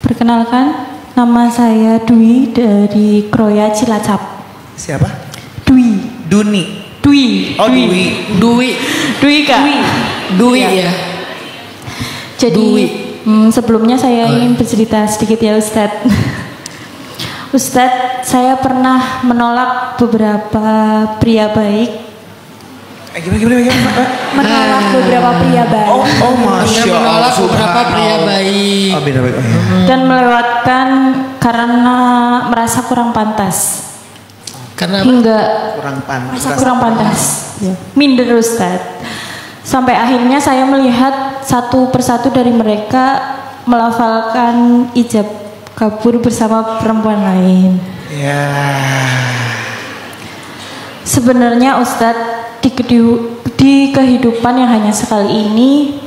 Perkenalkan, nama saya Dwi dari Kroya Cilacap. Siapa? Dwi. Duni. Dwi. Oh, Dwi. Dwi. Dwi Kak. Dwi ya. Jadi Dwi. sebelumnya saya ingin bercerita sedikit ya Ustadz. Ustadz, saya pernah menolak beberapa pria baik. Gimana? Menolak beberapa pria baik. Oh, masya Allah. Menolak beberapa pria baik. Oh, beda baik. Dan melewatkan karena merasa kurang pantas. Karena Hingga Kurang pantas. merasa kurang pantas. Minder Ustadz. Sampai akhirnya saya melihat satu persatu dari mereka melafalkan ijab kabur bersama perempuan lain. Ya. Sebenarnya Ustadz, di kehidupan yang hanya sekali ini,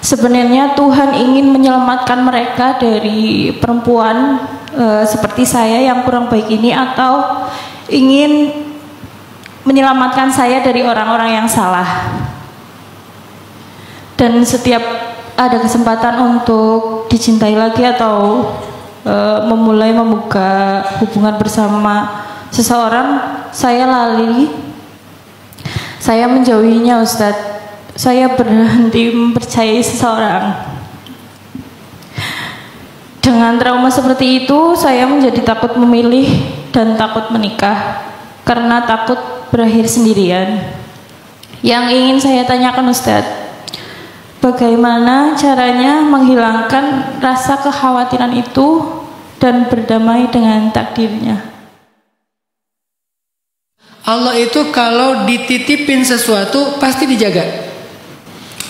sebenarnya Tuhan ingin menyelamatkan mereka dari perempuan seperti saya yang kurang baik ini, atau ingin menyelamatkan saya dari orang-orang yang salah. Dan setiap ada kesempatan untuk dicintai lagi atau memulai membuka hubungan bersama seseorang, saya lali. Saya menjauhinya Ustadz. Saya berhenti mempercayai seseorang. Dengan trauma seperti itu, saya menjadi takut memilih dan takut menikah karena takut berakhir sendirian. Yang ingin saya tanyakan Ustadz, bagaimana caranya menghilangkan rasa kekhawatiran itu dan berdamai dengan takdirnya? Allah itu kalau dititipin sesuatu pasti dijaga.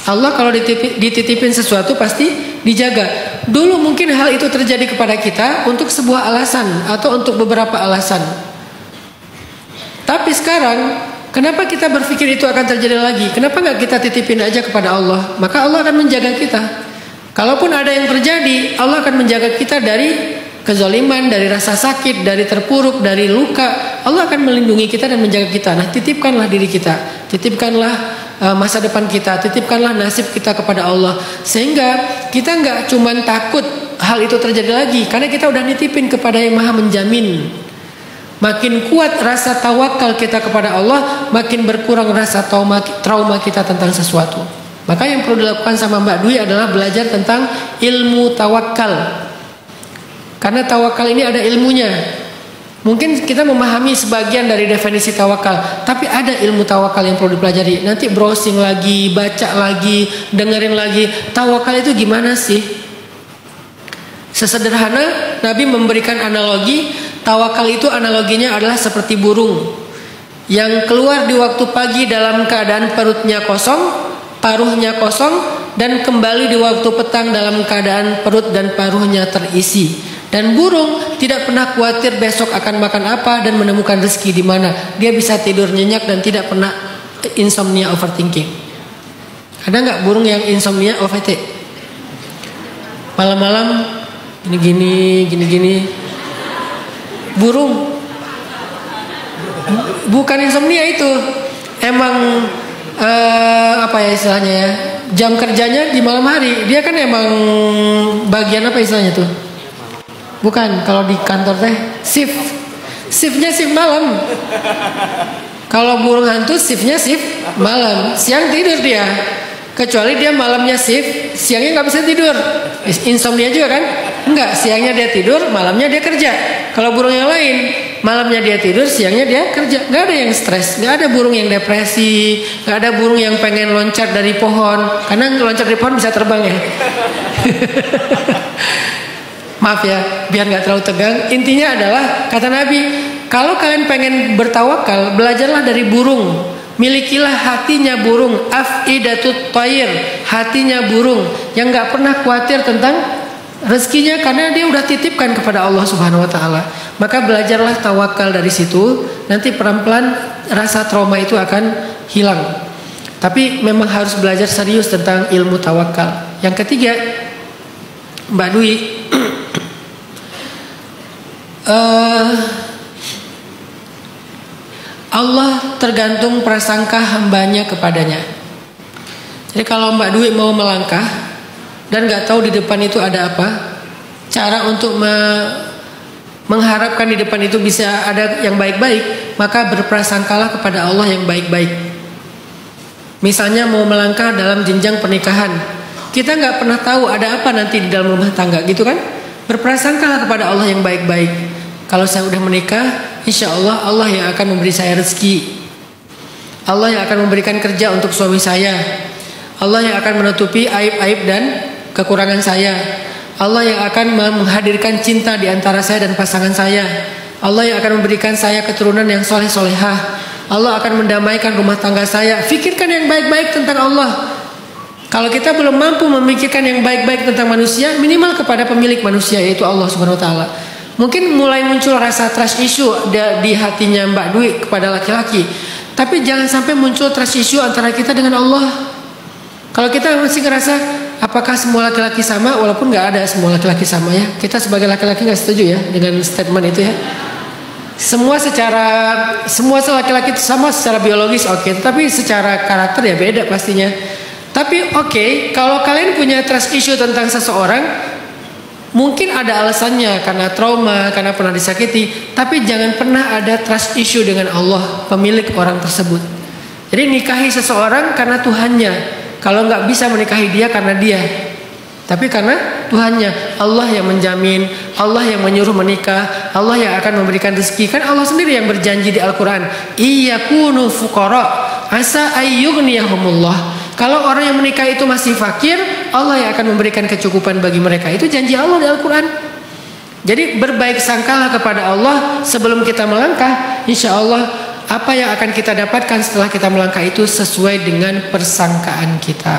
Allah kalau dititipin sesuatu pasti dijaga. Dulu mungkin hal itu terjadi kepada kita untuk sebuah alasan atau untuk beberapa alasan. Tapi sekarang, kenapa kita berpikir itu akan terjadi lagi? Kenapa nggak kita titipin aja kepada Allah? Maka Allah akan menjaga kita. Kalaupun ada yang terjadi, Allah akan menjaga kita dari kezaliman, dari rasa sakit, dari terpuruk, dari luka. Allah akan melindungi kita dan menjaga kita. Nah, titipkanlah diri kita, titipkanlah masa depan kita, titipkanlah nasib kita kepada Allah, sehingga kita nggak cuman takut hal itu terjadi lagi, karena kita udah nitipin kepada yang Maha menjamin. Makin kuat rasa tawakal kita kepada Allah, makin berkurang rasa trauma kita tentang sesuatu. Maka yang perlu dilakukan sama Mbak Dwi adalah belajar tentang ilmu tawakal. Karena tawakal ini ada ilmunya. Mungkin kita memahami sebagian dari definisi tawakal, tapi ada ilmu tawakal yang perlu dipelajari. Nanti browsing lagi, baca lagi, dengerin lagi. Tawakal itu gimana sih? Sesederhana Nabi memberikan analogi, tawakal itu analoginya adalah seperti burung yang keluar di waktu pagi dalam keadaan perutnya kosong, paruhnya kosong, dan kembali di waktu petang dalam keadaan perut dan paruhnya terisi. Dan burung tidak pernah khawatir besok akan makan apa dan menemukan rezeki di mana. Dia bisa tidur nyenyak dan tidak pernah insomnia overthinking. Ada nggak burung yang insomnia overthinking? Malam-malam gini. Burung bukan insomnia itu. Emang apa ya istilahnya ya? Jam kerjanya di malam hari. Dia kan emang bagian apa istilahnya tuh? Bukan, kalau di kantor teh shiftnya shift malam. Kalau burung hantu shiftnya shift malam. Siang tidur dia. Kecuali dia malamnya shift, siangnya nggak bisa tidur. Insomnia juga kan? Enggak, siangnya dia tidur, malamnya dia kerja. Kalau burung yang lain, malamnya dia tidur, siangnya dia kerja. Nggak ada yang stres, nggak ada burung yang depresi, nggak ada burung yang pengen loncat dari pohon. Karena loncat dari pohon bisa terbang ya. Maaf ya, biar nggak terlalu tegang. Intinya adalah kata Nabi, kalau kalian pengen bertawakal, belajarlah dari burung. Milikilah hatinya burung, afidatut thair, hatinya burung yang nggak pernah khawatir tentang rezekinya karena dia udah titipkan kepada Allah Subhanahu Wa Taala. Maka belajarlah tawakal dari situ. Nanti pelan-pelan rasa trauma itu akan hilang. Tapi memang harus belajar serius tentang ilmu tawakal. Yang ketiga, Mbak Dwi. Allah tergantung prasangka hambanya kepadanya. Jadi kalau Mbak Dwi mau melangkah dan gak tahu di depan itu ada apa, cara untuk mengharapkan di depan itu bisa ada yang baik-baik, maka berprasangkalah kepada Allah yang baik-baik. Misalnya mau melangkah dalam jenjang pernikahan, kita nggak pernah tahu ada apa nanti di dalam rumah tangga, gitu kan? Berprasangkalah kepada Allah yang baik-baik. Kalau saya udah menikah, insya Allah Allah yang akan memberi saya rezeki, Allah yang akan memberikan kerja untuk suami saya, Allah yang akan menutupi aib-aib dan kekurangan saya, Allah yang akan menghadirkan cinta di antara saya dan pasangan saya, Allah yang akan memberikan saya keturunan yang soleh-solehah, Allah akan mendamaikan rumah tangga saya. Fikirkan yang baik-baik tentang Allah. Kalau kita belum mampu memikirkan yang baik-baik tentang manusia, minimal kepada pemilik manusia, yaitu Allah Subhanahu Wa Taala. Mungkin mulai muncul rasa trust issue di hatinya Mbak Dwi kepada laki-laki, tapi jangan sampai muncul trust issue antara kita dengan Allah. Kalau kita masih ngerasa apakah semua laki-laki sama, walaupun nggak ada semua laki-laki sama ya. Kita sebagai laki-laki nggak setuju ya dengan statement itu ya. Semua laki-laki itu sama secara biologis, oke, tapi secara karakter ya beda pastinya. Tapi oke, kalau kalian punya trust issue tentang seseorang, mungkin ada alasannya karena trauma, karena pernah disakiti, tapi jangan pernah ada trust issue dengan Allah, pemilik orang tersebut. Jadi nikahi seseorang karena Tuhannya. Kalau nggak bisa menikahi dia karena dia, tapi karena Tuhannya. Allah yang menjamin, Allah yang menyuruh menikah, Allah yang akan memberikan rezeki. Kan Allah sendiri yang berjanji di Al-Quran, iyakunu fuqara asa ayyughniyahumullah. Kalau orang yang menikah itu masih fakir, Allah yang akan memberikan kecukupan bagi mereka. Itu janji Allah di Al-Quran. Jadi berbaik sangkalah kepada Allah sebelum kita melangkah. Insya Allah apa yang akan kita dapatkan setelah kita melangkah itu sesuai dengan persangkaan kita.